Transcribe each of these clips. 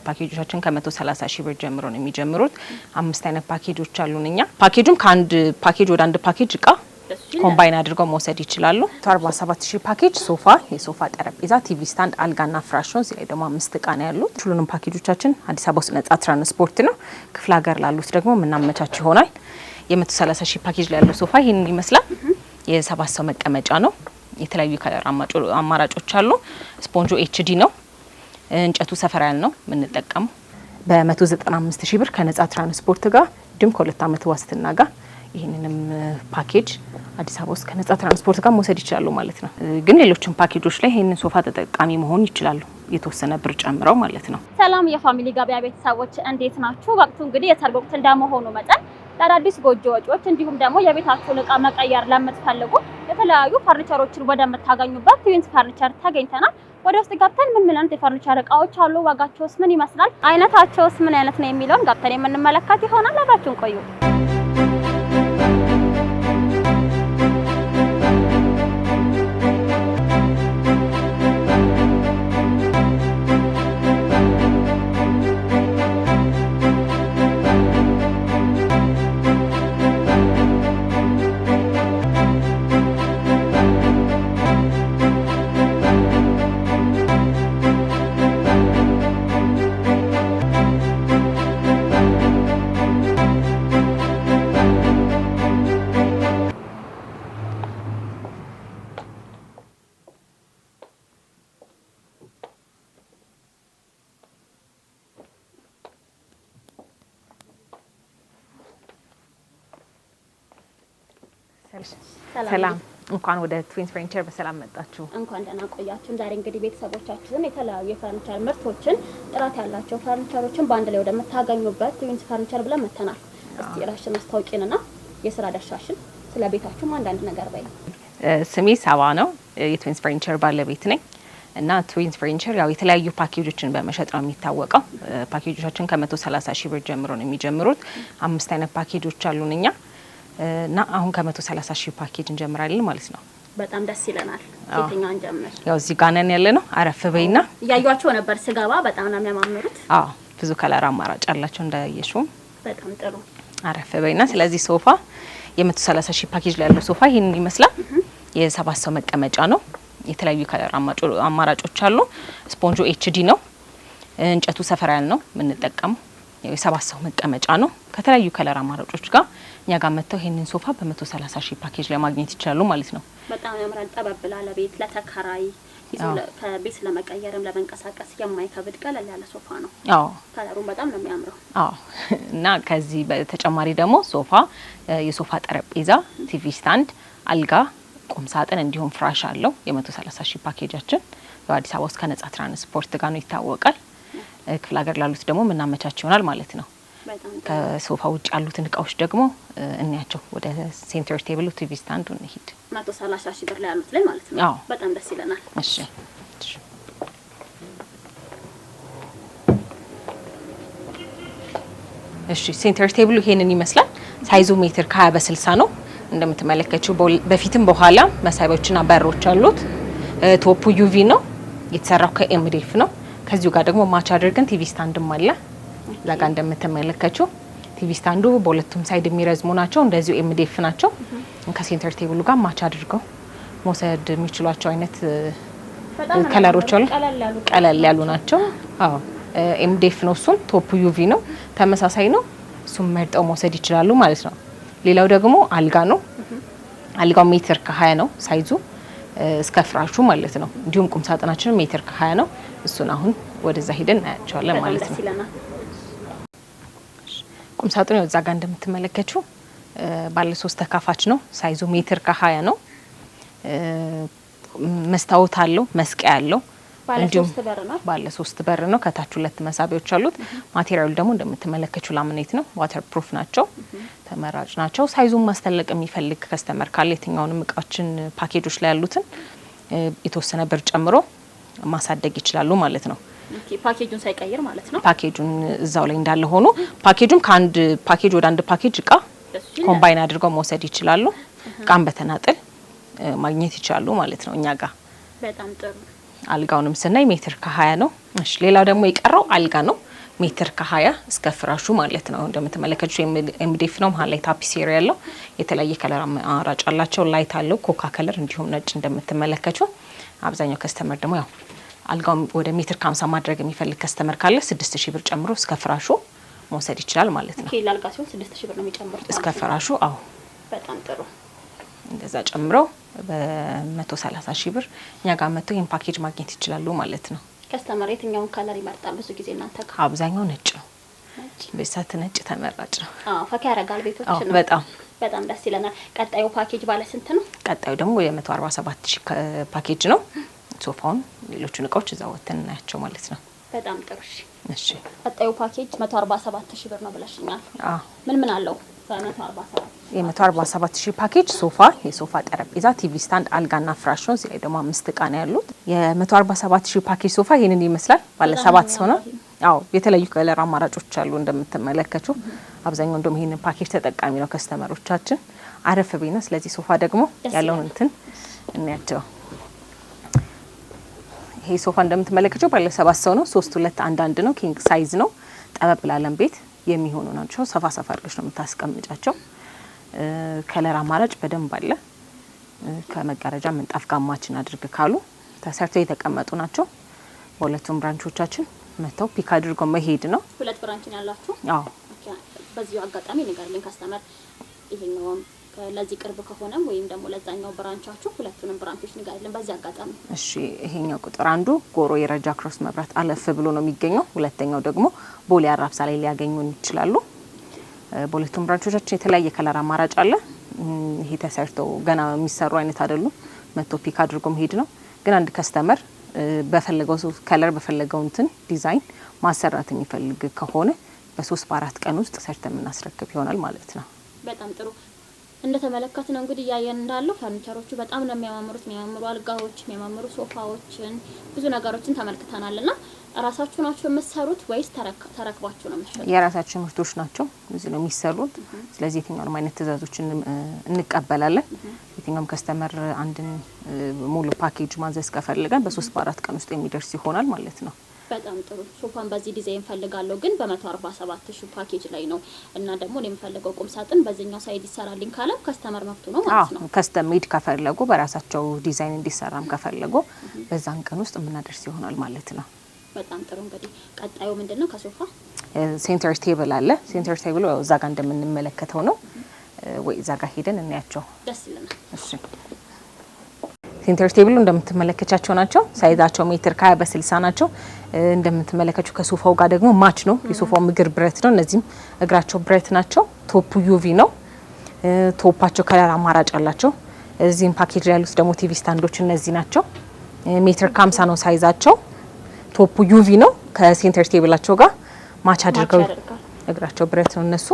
ፓኬጆቻችን ከ130 ሺህ ብር ጀምሮ ነው የሚጀምሩት። 5 አይነት ፓኬጆች አሉንኛ። ፓኬጁም ከአንድ ፓኬጅ ወደ አንድ ፓኬጅ እቃ ኮምባይን አድርገው መውሰድ ይችላሉ። 47 ሺህ ፓኬጅ ሶፋ፣ የሶፋ ጠረጴዛ፣ ቲቪ ስታንድ፣ አልጋና ፍራሽ ነው። እዚህ ላይ ደግሞ 5 እቃ ነው ያሉት። ሁሉንም ፓኬጆቻችን አዲስ አበባ ውስጥ ነጻ ትራንስፖርት ነው። ክፍለ ሀገር ላሉት ደግሞ ምናመቻች ይሆናል። የ130 ሺህ ፓኬጅ ላይ ያለው ሶፋ ይሄንን ይመስላል። የ7 ሰው መቀመጫ ነው። የተለያዩ ከለር አማራጮች አሉ። ስፖንጆ ኤችዲ ነው። እንጨቱ ሰፈር ያለ ነው የምንጠቀመው። በ195 ሺህ ብር ከነጻ ትራንስፖርት ጋር ድም ከ2 አመት ዋስትና ጋር ይህንንም ፓኬጅ አዲስ አበባ ውስጥ ከነጻ ትራንስፖርት ጋር መውሰድ ይችላሉ ማለት ነው። ግን ሌሎችም ፓኬጆች ላይ ይህንን ሶፋ ተጠቃሚ መሆን ይችላሉ፣ የተወሰነ ብር ጨምረው ማለት ነው። ሰላም የፋሚሊ ገበያ ቤተሰቦች እንዴት ናችሁ? ወቅቱ እንግዲህ የሰርግ ወቅት እንደመሆኑ መጠን ለአዳዲስ ጎጆ ወጪዎች እንዲሁም ደግሞ የቤታችሁን እቃ መቀየር ለምትፈልጉ የተለያዩ ፈርኒቸሮችን ወደምታገኙበት ትዊንስ ፈርኒቸር ተገኝተናል። ወደ ውስጥ ገብተን ምን አይነት የፈርኒቸር እቃዎች አሉ፣ ዋጋቸውስ ምን ይመስላል፣ አይነታቸውስ ምን አይነት ነው የሚለውን ገብተን የምንመለከት ይሆናል። አብራችሁን ቆዩ። ሰላም፣ እንኳን ወደ ትዊንስ ፈርኒቸር በሰላም መጣችሁ። እንኳን ደህና ቆያችሁ። ዛሬ እንግዲህ ቤተሰቦቻችሁን የተለያዩ የፈርኒቸር ምርቶችን፣ ጥራት ያላቸው ፈርኒቸሮችን በአንድ ላይ ወደምታገኙበት ትዊንስ ፈርኒቸር ብለን መተናል። እስቲ ራስሽን አስተዋውቂንና የስራ ድርሻሽን ስለ ቤታችሁም አንዳንድ ነገር በይ። ስሜ ሳባ ነው፣ የትዊንስ ፈርኒቸር ባለቤት ነኝ። እና ትዊንስ ፈርኒቸር ያው የተለያዩ ፓኬጆችን በመሸጥ ነው የሚታወቀው። ፓኬጆቻችን ከ130 ሺህ ብር ጀምሮ ነው የሚጀምሩት። 5 አይነት ፓኬጆች አሉንኛ እና አሁን ከ130 ሺህ ፓኬጅ እንጀምራለን ማለት ነው። በጣም ደስ ይለናል። የትኛውን ጀምር? ያው እዚህ ጋር ነን ያለ ነው። አረፍ በይና እያዩዋቸው ነበር ስገባ፣ በጣም ነው የሚያማምሩት። አዎ ብዙ ከለር አማራጭ አላቸው እንዳየሽው። በጣም ጥሩ። አረፍ በይና። ስለዚህ ሶፋ የ130 ሺህ ፓኬጅ ላይ ያለው ሶፋ ይሄንን ይመስላል። የ7 ሰው መቀመጫ ነው። የተለያዩ ከለር አማራጮች አሉ። ስፖንጆ ኤችዲ ነው። እንጨቱ ሰፈር ያለ ነው የምንጠቀመው። የ7 ሰው መቀመጫ ነው። ከተለያዩ ከለር አማራጮች ጋር እኛ ጋር መጥተው ይሄንን ሶፋ በ130 ሺህ ፓኬጅ ላይ ማግኘት ይችላሉ ማለት ነው። በጣም ያምራል። ጠበብ ላለ ቤት፣ ለተከራይ ከቤት ለመቀየርም ለመንቀሳቀስ የማይከብድ ቀለል ያለ ሶፋ ነው። አዎ ከለሩም በጣም ነው የሚያምረው። አዎ እና ከዚህ በተጨማሪ ደግሞ ሶፋ፣ የሶፋ ጠረጴዛ፣ ቲቪ ስታንድ፣ አልጋ፣ ቁም ሳጥን እንዲሁም ፍራሽ አለው። የ130 ሺህ ፓኬጃችን በአዲስ አበባ ውስጥ ከነጻ ትራንስፖርት ጋር ነው ይታወቃል። ክፍለ ሀገር ላሉት ደግሞ ምናመቻች ይሆናል ማለት ነው። ከሶፋ ውጭ ያሉትን እቃዎች ደግሞ እንያቸው። ወደ ሴንተር ቴብል፣ ቲቪ ስታንዱ እንሂድ። 130 ሺህ ብር ላይ ያሉት ላይ ማለት ነው። በጣም ደስ ይለናል። እሺ እሺ። ሴንተር ቴብሉ ይሄንን ይመስላል። ሳይዙ ሜትር ከ20 በ60 ነው። እንደምትመለከቱ በፊትም በኋላ መሳቢያዎችና በሮች አሉት። ቶፑ ዩቪ ነው የተሰራው ከኤምዲኤፍ ነው። ከዚሁ ጋር ደግሞ ማች አድርገን ቲቪ ስታንድም አለ። ላጋ እንደምትመለከቱ ቲቪ ስታንዱ በሁለቱም ሳይድ የሚረዝሙ ናቸው። እንደዚሁ ኤምዲኤፍ ናቸው። ከሴንተር ቴብሉ ጋር ማች አድርገው መውሰድ የሚችሏቸው አይነት ከለሮች አሉ። ቀለል ያሉ ናቸው። አዎ ኤምዲኤፍ ነው። እሱም ቶፑ ዩቪ ነው። ተመሳሳይ ነው። እሱም መርጠው መውሰድ ይችላሉ ማለት ነው። ሌላው ደግሞ አልጋ ነው። አልጋው ሜትር ከ20 ነው ሳይዙ እስከ ፍራሹ ማለት ነው። እንዲሁም ቁም ሳጥናችን ሜትር ከ20 ነው። እሱን አሁን ወደዛ ሄደን እናያቸዋለን ማለት ነው። ቁም ሳጥኑ እዛ ጋር እንደምትመለከቱ ባለ 3 ተካፋች ነው። ሳይዙ ሜትር ከ20 ነው። መስታወት አለው፣ መስቀያ አለው። ባለ 3 በር ነው። ከታች 2 መሳቢያዎች አሉት። ማቴሪያሉ ደግሞ እንደምትመለከቱ ላሚኔት ነው። ዋተር ፕሩፍ ናቸው። ተመራጭ ናቸው። ሳይዙን ማስተለቅ የሚፈልግ ከስተመር ካለ የትኛውንም እቃዎችን ፓኬጆች ላይ ያሉትን የተወሰነ ብር ጨምሮ ማሳደግ ይችላሉ ማለት ነው። ፓኬጁን ሳይቀይር ማለት ነው። ፓኬጁን እዛው ላይ እንዳለ ሆኖ ፓኬጁን ከአንድ ፓኬጅ ወደ አንድ ፓኬጅ እቃ ኮምባይን አድርገው መውሰድ ይችላሉ። እቃን በተናጥል ማግኘት ይችላሉ ማለት ነው እኛ ጋር። በጣም ጥሩ። አልጋውንም ስናይ ሜትር ከ20 ነው። እሺ ሌላው ደግሞ የቀረው አልጋ ነው። ሜትር ከ20 እስከ ፍራሹ ማለት ነው። እንደምትመለከቱት ኤምዲኤፍ ነው። መሀል ላይ ታፒሴሪ ያለው የተለያየ ከለር አማራጭ አላቸው። ላይት አለው ኮካ ከለር እንዲሁም ነጭ እንደምትመለከቱ። አብዛኛው ከስተመር ደግሞ ያው አልጋው ወደ ሜትር ከ50 ማድረግ የሚፈልግ ከስተመር ካለ 6000 ብር ጨምሮ እስከ ፍራሹ መውሰድ ይችላል ማለት ነው። ኦኬ ለአልጋ ሲሆን 6000 ብር ነው የሚጨምሩት እስከ ፍራሹ። አዎ በጣም ጥሩ። እንደዛ ጨምረው በ130,000 ብር እኛ ጋር መጥተው ይሄን ፓኬጅ ማግኘት ይችላሉ ማለት ነው። ከስተመር የትኛውን ከለር ይመርጣል? ብዙ ጊዜ እናንተ ጋር አብዛኛው ነጭ ነው። በሳት ነጭ ተመራጭ ነው። ፈካ ያረጋል ቤቶች ነው። በጣም ደስ ይለናል። ቀጣዩ ፓኬጅ ባለ ስንት ነው? ቀጣዩ ደግሞ የ147,000 ፓኬጅ ነው። ሶፋውን ሌሎቹን እቃዎች እዛው ወተን እናያቸው ማለት ነው። በጣም ጥሩ። እሺ ቀጣዩ ፓኬጅ 147,000 ብር ነው ብለሽኛል። ምን አለው? የ147,000 ፓኬጅ ሶፋ፣ የሶፋ ጠረጴዛ፣ ቲቪ ስታንድ፣ አልጋና ፍራሽ ነው። እዚህ ላይ ደግሞ 5 እቃ ነው ያሉት። የ147,000 ፓኬጅ ሶፋ ይሄንን ይመስላል። ባለ 7 ሰው ነው። አዎ የተለያዩ ከለር አማራጮች አሉ እንደምትመለከቱ። አብዛኛው እንደውም ይሄንን ፓኬጅ ተጠቃሚ ነው ከስተመሮቻችን። አረፍ ቤና ስለዚህ ሶፋ ደግሞ ያለውን እንትን እናያቸው። ይሄ ሶፋ እንደምትመለከቱ ባለ 7 ሰው ነው። 3-2-1 ነው። ኪንግ ሳይዝ ነው። ጠበብ ላለም ቤት የሚሆኑ ናቸው። ሰፋ አድርገሽ ነው የምታስቀምጫቸው። ከለር አማራጭ በደንብ አለ። ከመጋረጃ ምንጣፍ ጋማችን አድርግ ካሉ ተሰርተው የተቀመጡ ናቸው። በሁለቱም ብራንቾቻችን መተው ፒክ አድርገው መሄድ ነው። ሁለት ብራንች ነው ያላችሁ? አዎ። በዚሁ አጋጣሚ ንገርልኝ ከስተመር ይሄኛው ለዚህ ቅርብ ከሆነም ወይም ደግሞ ለዛኛው ብራንቻችሁ ሁለቱንም ብራንቾች ንገርልኝ በዚህ አጋጣሚ። እሺ ይሄኛው ቁጥር 1 ጎሮ የረጃ ክሮስ መብራት አለፍ ብሎ ነው የሚገኘው። ሁለተኛው ደግሞ ቦሌ አራብሳ ላይ ሊያገኙን ይችላሉ። በሁለቱም ብራንቾቻችን የተለያየ ከለር አማራጭ አለ። ይሄ ተሰርተው ገና የሚሰሩ አይነት አይደሉም። መቶ ፒክ አድርጎ መሄድ ነው። ግን አንድ ከስተመር በፈለገው ከለር በፈለገው እንትን ዲዛይን ማሰራት የሚፈልግ ከሆነ በ3-4 ቀን ውስጥ ሰርተን የምናስረክብ ይሆናል ማለት ነው። በጣም ጥሩ። እንደተመለከት ነው እንግዲህ ያየን እንዳለው ፈርኒቸሮቹ በጣም ነው የሚያማምሩት። የሚያማምሩ አልጋዎች፣ የሚያማምሩ ሶፋዎችን ብዙ ነገሮችን ተመልክተናልና ራሳችሁ ናችሁ የምትሰሩት ወይስ ተረክባችሁ ነው የምትሰሩት? የራሳችን ምርቶች ናቸው እዚህ ነው የሚሰሩት። ስለዚህ የትኛውንም አይነት ትዕዛዞችን እንቀበላለን። የትኛውም ከስተመር አንድን ሙሉ ፓኬጅ ማዘዝ ከፈልገን በ3-4 ቀን ውስጥ የሚደርስ ይሆናል ማለት ነው። በጣም ጥሩ። ሶፋን በዚህ ዲዛይን ፈልጋለሁ ግን በ147,000 ፓኬጅ ላይ ነው እና ደግሞ እኔ የምፈልገው ቁም ሳጥን በዚህኛው ሳይድ ይሰራልኝ ካለ ከስተመር መፍቱ ነው ማለት ነው። ከስተም ሜድ ከፈለጉ በራሳቸው ዲዛይን እንዲሰራም ከፈለጉ በዛን ቀን ውስጥ የምናደርስ ይሆናል ማለት ነው። በጣም ጥሩ። እንግዲህ ቀጣዩ ምንድነው? ከሶፋ ሴንተር ቴብል አለ። ሴንተር ቴብሉ እዛ ጋር እንደምንመለከተው ነው ወይ እዛ ጋር ሄደን እናያቸው። ደስ ይለናል። እሺ ሴንተር ቴብሉ እንደምትመለከቻቸው ናቸው። ሳይዛቸው ሜትር ከ20 በ60 ናቸው። እንደምትመለከቹ ከሶፋው ጋር ደግሞ ማች ነው። የሶፋው እግር ብረት ነው። እነዚህም እግራቸው ብረት ናቸው። ቶፑ ዩቪ ነው። ቶፓቸው ከለር አማራጭ አላቸው። እዚህም ፓኬጅ ላይ ያሉት ደግሞ ቲቪ ስታንዶች እነዚህ ናቸው። ሜትር ከ50 ነው ሳይዛቸው። ቶፑ ዩቪ ነው። ከሴንተር ቴብላቸው ጋር ማች አድርገው እግራቸው ብረት ነው። እነሱ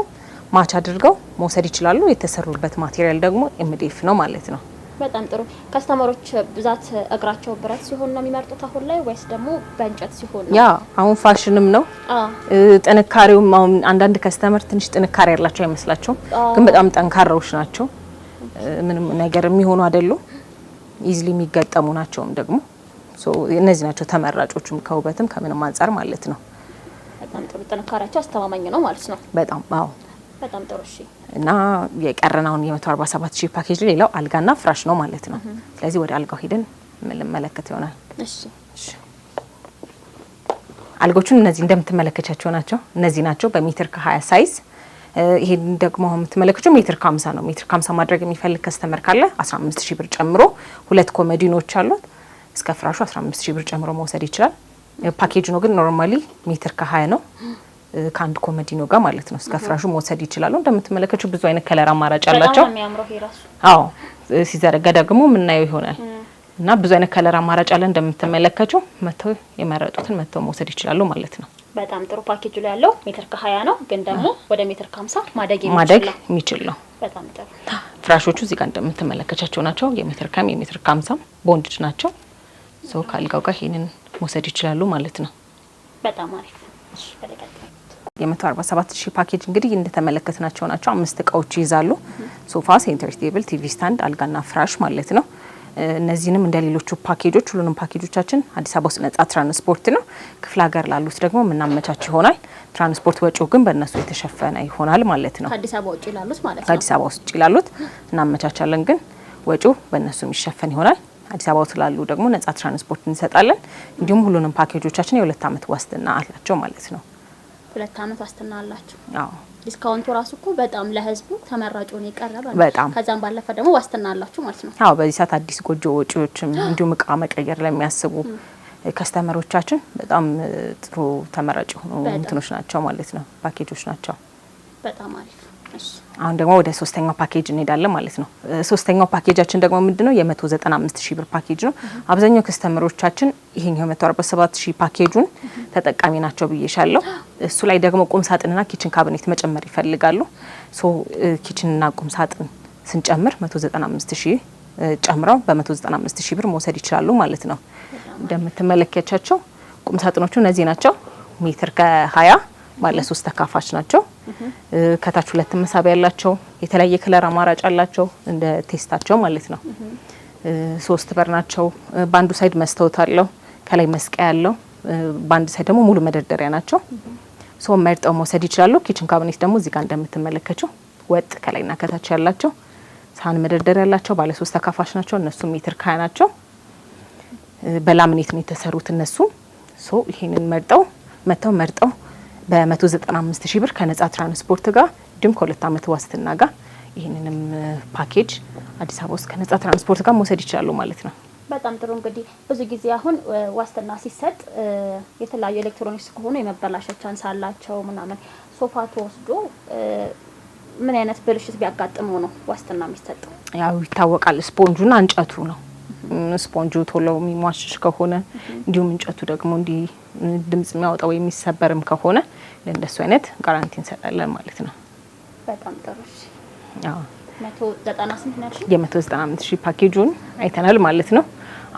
ማች አድርገው መውሰድ ይችላሉ። የተሰሩበት ማቴሪያል ደግሞ ኤምዲኤፍ ነው ማለት ነው። በጣም ጥሩ። ከስተመሮች ብዛት እግራቸው ብረት ሲሆን ነው የሚመርጡት አሁን ላይ ወይስ ደግሞ በእንጨት ሲሆን ነው? ያ አሁን ፋሽንም ነው። ጥንካሬውም አሁን አንዳንድ ከስተመር ትንሽ ጥንካሬ ያላቸው አይመስላቸውም፣ ግን በጣም ጠንካራዎች ናቸው። ምንም ነገር የሚሆኑ አይደሉም። ኢዝሊ የሚገጠሙ ናቸውም ደግሞ እነዚህ ናቸው ተመራጮቹም ከውበትም ከምንም አንጻር ማለት ነው። በጣም ጥሩ። ጥንካሬያቸው አስተማማኝ ነው ማለት ነው። በጣም አዎ። በጣም ጥሩ። እሺ እና የቀረናውን የ147,000 ፓኬጅ ሌላው አልጋና ፍራሽ ነው ማለት ነው። ስለዚህ ወደ አልጋው ሄደን እንመለከት ይሆናል። እሺ አልጎቹን እነዚህ እንደምትመለከቻቸው ናቸው። እነዚህ ናቸው በሜትር ከ20 ሳይዝ። ይሄን ደግሞ የምትመለከቱት ሜትር ከ50 ነው። ሜትር ከ50 ማድረግ የሚፈልግ ከስተመር ካለ 15,000 ብር ጨምሮ 2 ኮሜዲኖች አሉት። እስከ ፍራሹ 15,000 ብር ጨምሮ መውሰድ ይችላል። ፓኬጅ ነው ግን ኖርማሊ ሜትር ከ20 ነው ከአንድ ኮሜዲኖ ጋር ማለት ነው። እስከ ፍራሹ መውሰድ ይችላሉ። እንደምትመለከቱ ብዙ አይነት ከለር አማራጭ አላቸው። አዎ ሲዘረጋ ደግሞ የምናየው ይሆናል እና ብዙ አይነት ከለር አማራጭ አለ። እንደምትመለከቱ መተው የመረጡትን መተው መውሰድ ይችላሉ ማለት ነው። በጣም ጥሩ። ፓኬጁ ላይ ያለው ሜትር ከ20 ነው ግን ደግሞ ወደ ሜትር ከ50 ማደግ የሚችል ነው። በጣም ጥሩ። ፍራሾቹ እዚህ ጋር እንደምትመለከቻቸው ናቸው። የሜትር ከ20 የሜትር ከ50 ቦንድድ ናቸው። ሶ ካልጋው ጋር ይሄንን መውሰድ ይችላሉ ማለት ነው። በጣም አሪፍ። እሺ በደቀቅ የ147,000 ፓኬጅ እንግዲህ እንደተመለከትናቸው ናቸው። 5 እቃዎች ይይዛሉ። ሶፋ፣ ሴንተር ቴብል፣ ቲቪ ስታንድ፣ አልጋና ፍራሽ ማለት ነው። እነዚህንም እንደሌሎቹ ፓኬጆች ሁሉንም ፓኬጆቻችን አዲስ አበባ ውስጥ ነጻ ትራንስፖርት ነው። ክፍለ ሀገር ላሉት ደግሞ ምናመቻች ይሆናል። ትራንስፖርት ወጪው ግን በእነሱ የተሸፈነ ይሆናል ማለት ነው። ከአዲስ አበባ ውጪ ላሉት ማለት ነው። ከአዲስ አበባ ውጪ ላሉት እናመቻቻለን፣ ግን ወጪው በእነሱ የሚሸፈን ይሆናል። አዲስ አበባ ውስጥ ላሉ ደግሞ ነጻ ትራንስፖርት እንሰጣለን። እንዲሁም ሁሉንም ፓኬጆቻችን የ2 አመት ዋስትና አላቸው ማለት ነው። 2 አመት ዋስትና አላቸው። አዎ ዲስካውንቱ ራሱ እኮ በጣም ለህዝቡ ተመራጭ ሆኖ የቀረበ ነው። በጣም ከዛም ባለፈ ደግሞ ዋስትና አላችሁ ማለት ነው። አዎ በዚህ ሰዓት አዲስ ጎጆ ወጪዎችም እንዲሁም እቃ መቀየር ለሚያስቡ ከስተመሮቻችን በጣም ጥሩ ተመራጭ ሆኖ እንትኖች ናቸው ማለት ነው፣ ፓኬጆች ናቸው። በጣም አሪፍ። እሺ አሁን ደግሞ ወደ ሶስተኛው ፓኬጅ እንሄዳለን ማለት ነው። ሶስተኛው ፓኬጃችን ደግሞ ምንድነው የ195,000 ብር ፓኬጅ ነው። አብዛኛው ከስተመሮቻችን ይሄኛው 147,000 ፓኬጁን ተጠቃሚ ናቸው ብዬሻለሁ። እሱ ላይ ደግሞ ቁም ሳጥንና ኪችን ካቢኔት መጨመር ይፈልጋሉ። ኪችንና ቁም ሳጥን ስንጨምር 195,000 ጨምረው በ195,000 ብር መውሰድ ይችላሉ ማለት ነው። እንደምትመለከቻቸው ቁም ሳጥኖቹ እነዚህ ናቸው። ሜትር ከ20 ባለ 3 ተካፋች ናቸው። ከታች 2 መሳቢያ ያላቸው የተለያየ ከለር አማራጭ አላቸው እንደ ቴስታቸው ማለት ነው። 3 በር ናቸው። ባንዱ ሳይድ መስታወት አለው፣ ከላይ መስቀያ ያለው፣ ባንድ ሳይድ ደግሞ ሙሉ መደርደሪያ ናቸው። መርጠው መውሰድ ይችላሉ። ኪችን ካቢኔት ደግሞ እዚህ ጋር እንደምትመለከቱ ወጥ ከላይና ከታች ያላቸው ሳህን መደርደሪያ ያላቸው ባለ 3 ተካፋች ናቸው። እነሱ ሜትር ከ20 ናቸው። በላምኔት ነው የተሰሩት እነሱ። ይሄንን መርጠው በ195,000 ብር ከነጻ ትራንስፖርት ጋር እንዲሁም ከ2 አመት ዋስትና ጋር ይህንንም ፓኬጅ አዲስ አበባ ውስጥ ከነጻ ትራንስፖርት ጋር መውሰድ ይችላሉ ማለት ነው። በጣም ጥሩ። እንግዲህ ብዙ ጊዜ አሁን ዋስትና ሲሰጥ የተለያዩ ኤሌክትሮኒክስ ከሆኑ የመበላሸት ቻንስ አላቸው ምናምን። ሶፋ ተወስዶ ምን አይነት ብልሽት ቢያጋጥመው ነው ዋስትና የሚሰጠው? ያው ይታወቃል፣ ስፖንጁና እንጨቱ ነው። ስፖንጁ ቶሎ የሚሟሽሽ ከሆነ እንዲሁም እንጨቱ ደግሞ እንዲ ድምጽ የሚያወጣው ወይ የሚሰበርም ከሆነ ለእንደሱ አይነት ጋራንቲ እንሰጣለን ማለት ነው። በጣም ጥሩ። አዎ 198 የ195,000 ፓኬጁን አይተናል ማለት ነው።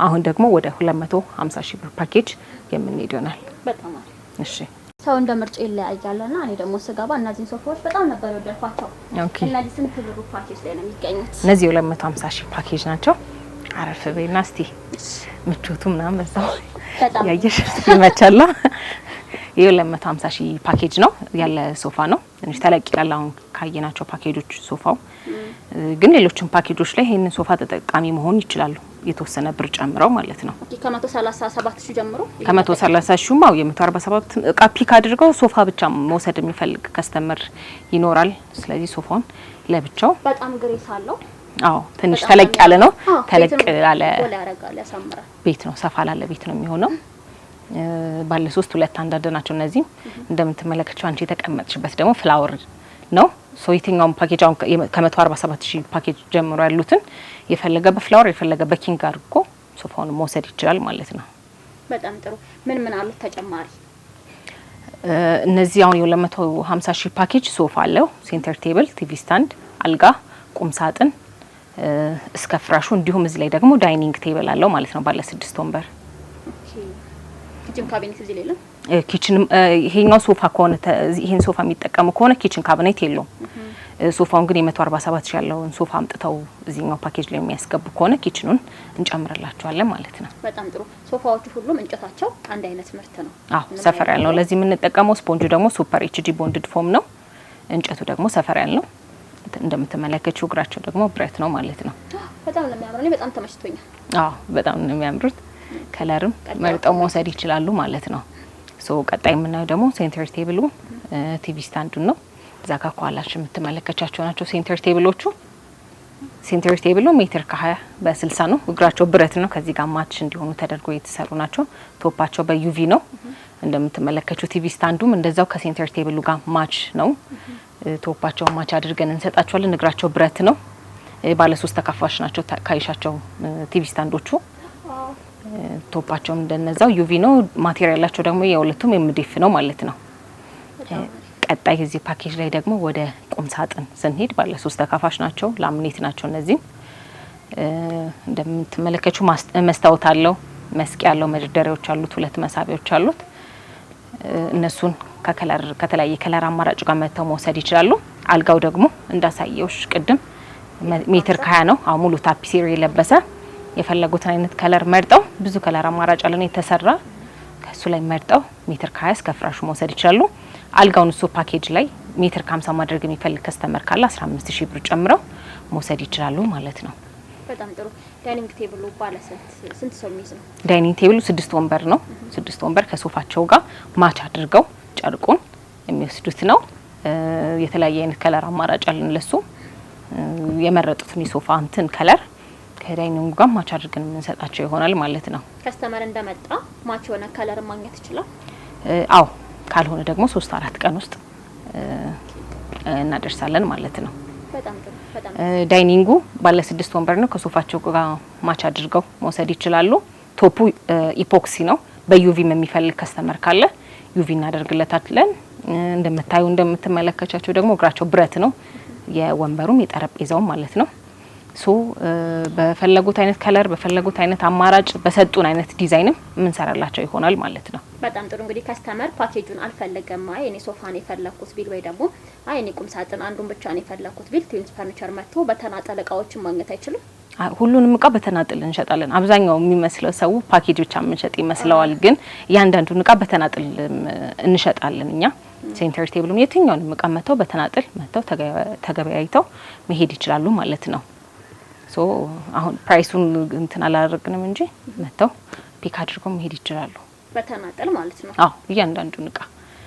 አሁን ደግሞ ወደ 250,000 ብር ፓኬጅ የምንሄድ ይሆናል። በጣም አሪፍ። እሺ ሰው እንደ ምርጫ ይለያያልና እኔ ደግሞ ስገባ እነዚህን ሶፋዎች በጣም ነበር የወደድኳቸው። ኦኬ። እነዚህ ስንት ብር ፓኬጅ ላይ ነው የሚገኙት? እነዚህ 250,000 ፓኬጅ ናቸው። አረፍ በይና እስቲ ምቾቱ ምናምን በዛው ያየሽ ይመቻላ። የ250,000 ፓኬጅ ነው ያለ ሶፋ ነው። ትንሽ ተለቅ ይላል አሁን ካየናቸው ፓኬጆች ሶፋው። ግን ሌሎችም ፓኬጆች ላይ ይሄንን ሶፋ ተጠቃሚ መሆን ይችላሉ፣ የተወሰነ ብር ጨምረው ማለት ነው። ከ137,000 ጀምሮ ከ130,000 ማው የ147 እቃ ፒክ አድርገው ሶፋ ብቻ መውሰድ የሚፈልግ ከስተመር ይኖራል። ስለዚህ ሶፋውን ለብቻው በጣም ግሬስ አለው። አዎ ትንሽ ተለቅ ያለ ነው። ተለቅ ያለ ቤት ነው፣ ሰፋ ላለ ቤት ነው የሚሆነው። ባለ 3 2 አንዳንድ ናቸው። እነዚህ እንደምትመለከቱት አንቺ የተቀመጥሽበት ደግሞ ፍላወር ነው። የትኛውም ፓኬጅ አሁን ከ147,000 ፓኬጅ ጀምሮ ያሉትን የፈለገ በፍላወር የፈለገ በኪንግ አድርጎ ሶፋውን መውሰድ ይችላል ማለት ነው። በጣም ጥሩ። ምን አሉት ተጨማሪ? እነዚህ አሁን የ250,000 ፓኬጅ ሶፋ አለው፣ ሴንተር ቴብል፣ ቲቪ ስታንድ፣ አልጋ፣ ቁም ሳጥን እስከ ፍራሹ እንዲሁም እዚህ ላይ ደግሞ ዳይኒንግ ቴብል አለው ማለት ነው ባለ 6 ወንበር። ኪችን ካቢኔት እዚህ ላይ ኪችን ይሄኛው ሶፋ ከሆነ ይሄን ሶፋ የሚጠቀሙ ከሆነ ኪችን ካቢኔት የለውም። ሶፋውን ግን የ147,000 ያለውን ሶፋ አምጥተው እዚህኛው ፓኬጅ ላይ የሚያስገቡ ከሆነ ኪችኑን እንጨምርላቸዋለን ማለት ነው። በጣም ጥሩ። ሶፋዎቹ ሁሉም እንጨታቸው አንድ አይነት ምርት ነው። አዎ ሰፈር ያለው ነው። ለዚህ የምንጠቀመው ስፖንጁ ደግሞ ሱፐር ኤችዲ ቦንድድ ፎም ነው። እንጨቱ ደግሞ ሰፈር ያለው ነው። እንደምትመለከቱት እግራቸው ደግሞ ብረት ነው ማለት ነው። በጣም ነው የሚያምረው። እኔ በጣም ተመችቶኛል። አዎ በጣም ነው የሚያምሩት። ከለርም መርጠው መውሰድ ይችላሉ ማለት ነው። ቀጣይ የምናየው ደግሞ ሴንተር ቴብሉ ቲቪ ስታንዱ ነው። እዛ ጋር ከኋላችሁ የምትመለከቻቸው ናቸው ሴንተር ቴብሎቹ። ሴንተር ቴብሉ ሜትር ከ20 በ60 ነው። እግራቸው ብረት ነው። ከዚህ ጋር ማች እንዲሆኑ ተደርጎ የተሰሩ ናቸው። ቶፓቸው በዩቪ ነው። እንደምትመለከቱት ቲቪ ስታንዱም እንደዛው ከሴንተር ቴብሉ ጋር ማች ነው። ቶፓቸው ማች አድርገን እንሰጣቸዋለን። እግራቸው ብረት ነው። ባለ 3 ተካፋሽ ናቸው። ካይሻቸው ቲቪ ስታንዶቹ ቶፓቸው እንደነዛው ዩቪ ነው። ማቴሪያላቸው ደግሞ የሁለቱም ኤምዲኤፍ ነው ማለት ነው። ቀጣይ እዚህ ፓኬጅ ላይ ደግሞ ወደ ቁም ሳጥን ስንሄድ ባለ 3 ተካፋሽ ናቸው። ላምኔት ናቸው። እነዚህ እንደምትመለከቱ መስታወት አለው፣ መስቂያ አለው፣ መደርደሪያዎች አሉት፣ 2 መሳቢያዎች አሉት። እነሱን ከተለያየ ከለር አማራጭ ጋር መተው መውሰድ ይችላሉ። አልጋው ደግሞ እንዳሳየውሽ ቅድም ሜትር ከ20 ነው። ሙሉ ታፒሴሪ የለበሰ የፈለጉትን አይነት ከለር መርጠው ብዙ ከለር አማራጭ አለን የተሰራ ከሱ ላይ መርጠው ሜትር ከ20 እስከ ፍራሹ መውሰድ ይችላሉ። አልጋውን እሱ ፓኬጅ ላይ ሜትር ከ50 ማድረግ የሚፈልግ ከስተመር ካለ 15000 ብር ጨምረው መውሰድ ይችላሉ ማለት ነው። በጣም ጥሩ። ዳይኒንግ ቴብሉ ባለ ስንት ሰው የሚይዝ ነው? ዳይኒንግ ቴብሉ 6 ወንበር ነው። 6 ወንበር ከሶፋቸው ጋር ማች አድርገው ጨርቁን የሚወስዱት ነው። የተለያየ አይነት ከለር አማራጭ አለን ለሱ የመረጡትን የሶፋ እንትን ከለር ከዳይኒንግ ጋር ማች አድርገን የምንሰጣቸው ይሆናል ማለት ነው። ከስተመር እንደመጣ ማች የሆነ ከለር ማግኘት ይችላል። አዎ ካልሆነ ደግሞ 3-4 ቀን ውስጥ እናደርሳለን ማለት ነው። በጣም ጥሩ። በጣም ዳይኒንጉ ባለ 6 ወንበር ነው። ከሶፋቸው ጋር ማች አድርገው መውሰድ ይችላሉ። ቶፑ ኢፖክሲ ነው። በዩቪም የሚፈልግ ከስተመር ካለ ዩቪ እናደርግለታለን። እንደምትመለከቻቸው ደግሞ እግራቸው ብረት ነው። የወንበሩም የጠረጴዛውም ማለት ነው። ሶ በፈለጉት አይነት ከለር በፈለጉት አይነት አማራጭ በሰጡን አይነት ዲዛይንም የምንሰራላቸው ይሆናል ማለት ነው። በጣም ጥሩ። እንግዲህ ከስተመር ፓኬጁን አልፈለገም አይ እኔ ሶፋን የፈለኩት ቢል ወይ ደግሞ አይ እኔ ቁም ሳጥን አንዱን ብቻ ነው የፈለኩት ቢል ትዊንስ ፈርኒቸር መጥቶ በተናጠል እቃዎችን ማግኘት አይችልም? ሁሉንም እቃ በተናጠል እንሸጣለን። አብዛኛው የሚመስለው ሰው ፓኬጅ ብቻ የምንሸጥ ይመስለዋል፣ ግን እያንዳንዱን እቃ በተናጠል እንሸጣለን እኛ። ሴንተር ቴብሉም የትኛውንም እቃ መተው በተናጠል መተው ተገበያይተው መሄድ ይችላሉ ማለት ነው። ሶ አሁን ፕራይሱን እንትን አላደረግንም እንጂ መተው ፒክ አድርገው መሄድ ይችላሉ በተናጠል ማለት ነው። አዎ እያንዳንዱን እቃ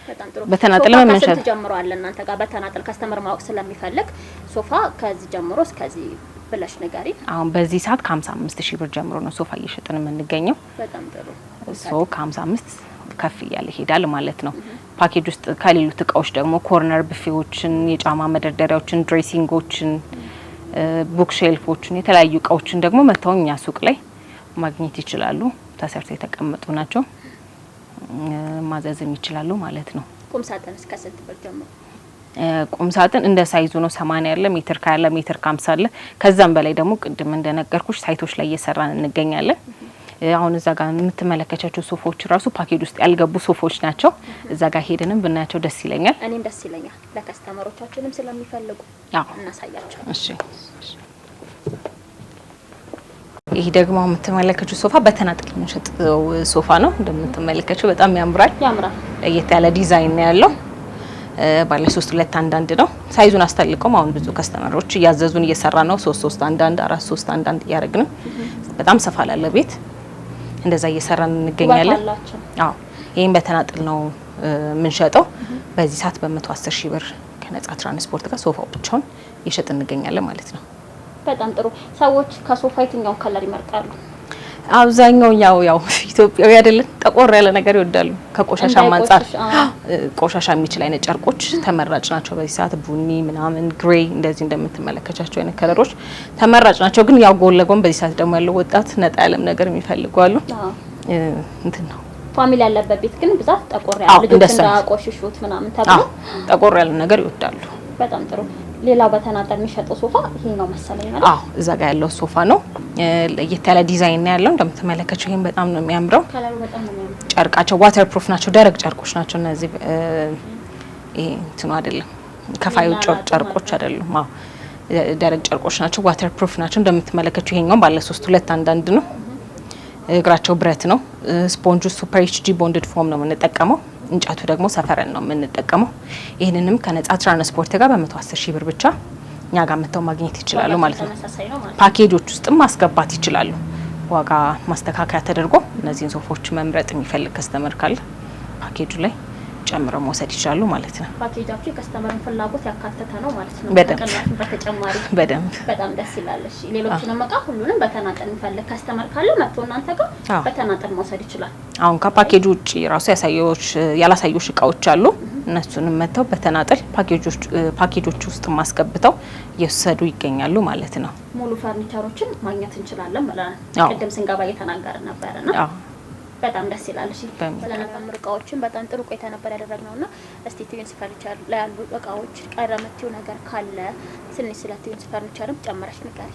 በጣም ጥሩ። በተናጠል መንሸጥ ጀምሯል። እናንተ ጋር በተናጠል ከስተመር ማወቅ ስለሚፈልግ ሶፋ ከዚህ ጀምሮ እስከዚህ ብለሽ ነገሪ። አሁን በዚህ ሰዓት ከ55000 ብር ጀምሮ ነው ሶፋ እየሸጥን የምንገኘው። በጣም ጥሩ። ሶ ከ55 ከፍ እያለ ይሄዳል ማለት ነው። ፓኬጅ ውስጥ ከሌሉት እቃዎች ደግሞ ኮርነር ብፌዎችን፣ የጫማ መደርደሪያዎችን፣ ድሬሲንጎችን፣ ቡክ ሼልፎችን የተለያዩ እቃዎችን ደግሞ መተው እኛ ሱቅ ላይ ማግኘት ይችላሉ። ተሰርተው የተቀመጡ ናቸው። ማዘዝም ይችላሉ ማለት ነው። ቁም ሳጥን እስከ ስንት ብር ጀምሮ? ቁም ሳጥን እንደ ሳይዙ ነው። 80 ያለ ሜትር ካለ ሜትር ከ50 አለ። ከዛም በላይ ደግሞ ቅድም እንደነገርኩሽ ሳይቶች ላይ እየሰራን እንገኛለን። አሁን እዛ ጋር የምትመለከቻቸው ሶፎች ራሱ ፓኬጅ ውስጥ ያልገቡ ሶፎች ናቸው። እዛ ጋር ሄደንም ብናያቸው ደስ ይለኛል። እኔም ደስ ይለኛል። ለከስተመሮቻችንም ስለሚፈልጉ እናሳያቸው። እሺ። ይሄ ደግሞ የምትመለከቹው ሶፋ በተናጠል የምንሸጠው ሶፋ ነው። እንደምትመለከቹው በጣም ያምራል። ለየት ያለ ዲዛይን ነው ያለው። ባለ 3-2 አንዳንድ ነው። ሳይዙን አስተልቀው አሁን ብዙ ከስተመሮች እያዘዙን እየሰራ ነው። 3-3 አንዳንድ 4-3 አንዳንድ እያደረግን በጣም ሰፋ ላለ ቤት እንደዛ እየሰራን እንገኛለን። አዎ ይሄን በተናጠል ነው የምንሸጠው። በዚህ ሰዓት በ110,000 ብር ከነጻ ትራንስፖርት ጋር ሶፋው ብቻውን እየሸጥ እንገኛለን ማለት ነው። በጣም ጥሩ። ሰዎች ከሶፋ የትኛውን ከለር ይመርጣሉ? አብዛኛው ያው ኢትዮጵያዊ አይደለም ጠቆር ያለ ነገር ይወዳሉ። ከቆሻሻ አንፃር ቆሻሻ የሚችል አይነት ጨርቆች ተመራጭ ናቸው። በዚህ ሰዓት ቡኒ ምናምን ግሬይ እንደዚህ እንደምትመለከቻቸው አይነት ከለሮች ተመራጭ ናቸው። ግን ያው ጎን ለጎን በዚህ ሰዓት ደግሞ ያለው ወጣት ነጣ ያለም ነገር የሚፈልጉ አሉ። እንትን ነው ፋሚሊ ያለበት ቤት ግን ብዛት ጠቆር ያለ ልጆች እንዳቆሽሹት ምናምን ተብሎ ጠቆር ያለ ነገር ይወዳሉ። በጣም ጥሩ። ሌላው በተናጠል የሚሸጠው ሶፋ ይሄ ነው መሰለኝ ማለት? አዎ እዛ ጋር ያለው ሶፋ ነው። ለየት ያለ ዲዛይን ነው ያለው። እንደምትመለከቱት ይሄን በጣም ነው የሚያምረው። ከለሩ በጣም ነው የሚያምረው። ጨርቃቸው ዋተር ፕሩፍ ናቸው። ደረቅ ጨርቆች ናቸው እነዚህ። ይሄ እንትኑ አይደለም ከፋዩ ጨርቆች አይደሉም። አዎ ደረቅ ጨርቆች ናቸው። ዋተር ፕሩፍ ናቸው። እንደምትመለከቱት ይሄኛው ባለ 3-2 አንዳንድ ነው። እግራቸው ብረት ነው። ስፖንጁ ሱፐር ኤችዲ ቦንድድ ፎም ነው የምንጠቀመው። እንጨቱ ደግሞ ሰፈረን ነው የምንጠቀመው። ይሄንንም ከነጻ ትራንስፖርት ጋር በ110,000 ብር ብቻ እኛ ጋር መተው ማግኘት ይችላሉ ማለት ነው። ፓኬጆች ውስጥም ማስገባት ይችላሉ። ዋጋ ማስተካከያ ተደርጎ እነዚህን ሶፎች መምረጥ የሚፈልግ ከስተመር ካለ ፓኬጁ ላይ ጨምረው መውሰድ ይችላሉ ማለት ነው። ፓኬጃችሁ የከስተመርን ፍላጎት ያካተተ ነው ማለት ነው። በደንብ በተጨማሪ በደንብ በጣም ደስ ይላል። እሺ ሌሎችንም እቃ ሁሉንም በተናጠል የሚፈልግ ከስተመር ካለ መጥቶ እናንተ ጋር በተናጠል መውሰድ ይችላል። አሁን ከፓኬጁ ውጪ ራሱ ያላሳዩሽ እቃዎች አሉ። እነሱንም መተው በተናጠል ፓኬጆች ውስጥ ማስገብተው እየወሰዱ ይገኛሉ ማለት ነው። ሙሉ ፈርኒቸሮችን ማግኘት እንችላለን ማለት ነው። ቅድም ስንገባ እየተናገርን ነበርና በጣም ደስ ይላል። እሺ ስለነበሩ እቃዎችን በጣም ጥሩ ቆይታ ነበር ያደረግነውና እስቲ ትዊንስ ፈርኒቸር ላይ ያሉ እቃዎች ቀረምቲው ነገር ካለ ትንሽ ስለ ትዊንስ ፈርኒቸርም ጨምረሽ ንገሪ።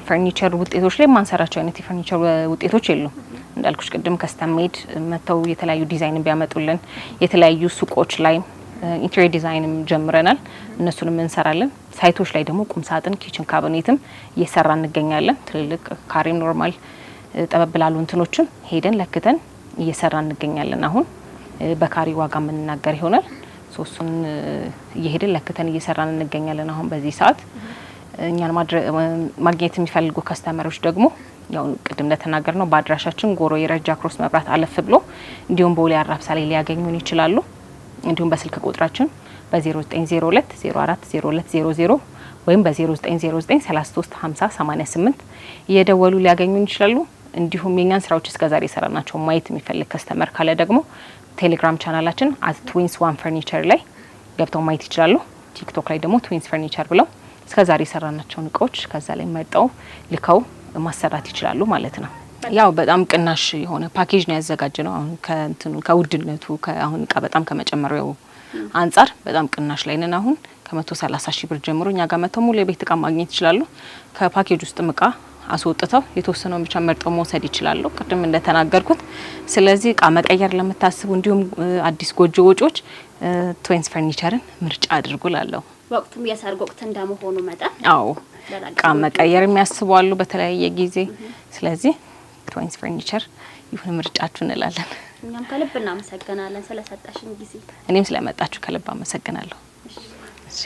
ፈርኒቸር ውጤቶች ላይ ማንሰራቸው አይነት የፈርኒቸር ውጤቶች የሉም። እንዳልኩሽ ቅድም ከስተም ሜድ መተው የተለያዩ ዲዛይን ቢያመጡልን የተለያዩ ሱቆች ላይ ኢንቴሪየር ዲዛይንም ጀምረናል። እነሱንም እንሰራለን። ሳይቶች ላይ ደግሞ ቁም ሳጥን፣ ኪችን ካቢኔትም እየሰራ እንገኛለን። ትልልቅ ካሬ ኖርማል ጠበብ ላሉ እንትኖችም ሄደን ለክተን እየሰራ እንገኛለን። አሁን በካሬ ዋጋ የምንናገር ይሆናል። ሶስቱን እየሄደን ለክተን እየሰራን እንገኛለን። አሁን በዚህ ሰዓት እኛን ማግኘት የሚፈልጉ ከስተመሮች ደግሞ ያው ቅድም እንደተናገር ነው በአድራሻችን ጎሮ የረጃ ክሮስ መብራት አለፍ ብሎ እንዲሁም ቦሌ አራብሳ ላይ ሊያገኙን ይችላሉ። እንዲሁም በስልክ ቁጥራችን በ0902 04 0200 ወይም በ0909 33 50 88 እየደወሉ ሊያገኙን ይችላሉ። እንዲሁም የኛን ስራዎች እስከዛሬ የሰራናቸው ማየት የሚፈልግ ከስተመር ካለ ደግሞ ቴሌግራም ቻናላችን @twins1furniture ላይ ገብተው ማየት ይችላሉ። ቲክቶክ ላይ ደግሞ twins furniture ብለው እስከዛሬ የሰራናቸውን እቃዎች ከዛ ላይ መርጠው ልከው ማሰራት ይችላሉ ማለት ነው። ያው በጣም ቅናሽ የሆነ ፓኬጅ ነው ያዘጋጀነው። አሁን ከውድነቱ አሁን እቃ በጣም ከመጨመሪያው አንጻር በጣም ቅናሽ ላይ ነን። አሁን ከ130 ሺህ ብር ጀምሮ እኛ ጋር መተው ሙሉ የቤት እቃ ማግኘት ይችላሉ። ከፓኬጅ ውስጥ እቃ አስወጥተው የተወሰነውን ብቻ መርጠው መውሰድ ይችላሉ ቅድም እንደተናገርኩት። ስለዚህ እቃ መቀየር ለምታስቡ እንዲሁም አዲስ ጎጆ ወጪዎች ትዊንስ ፈርኒቸርን ምርጫ አድርጉ ላለው ወቅቱም የሰርግ ወቅት እንደመሆኑ መጠን አዎ እቃ መቀየር የሚያስቡ አሉ በተለያየ ጊዜ። ስለዚህ ትዊንስ ፈርኒቸር ይሁን ምርጫችሁ እንላለን። እኛም ከልብ እናመሰግናለን ስለሰጣሽን ጊዜ። እኔም ስለመጣችሁ ከልብ አመሰግናለሁ። እሺ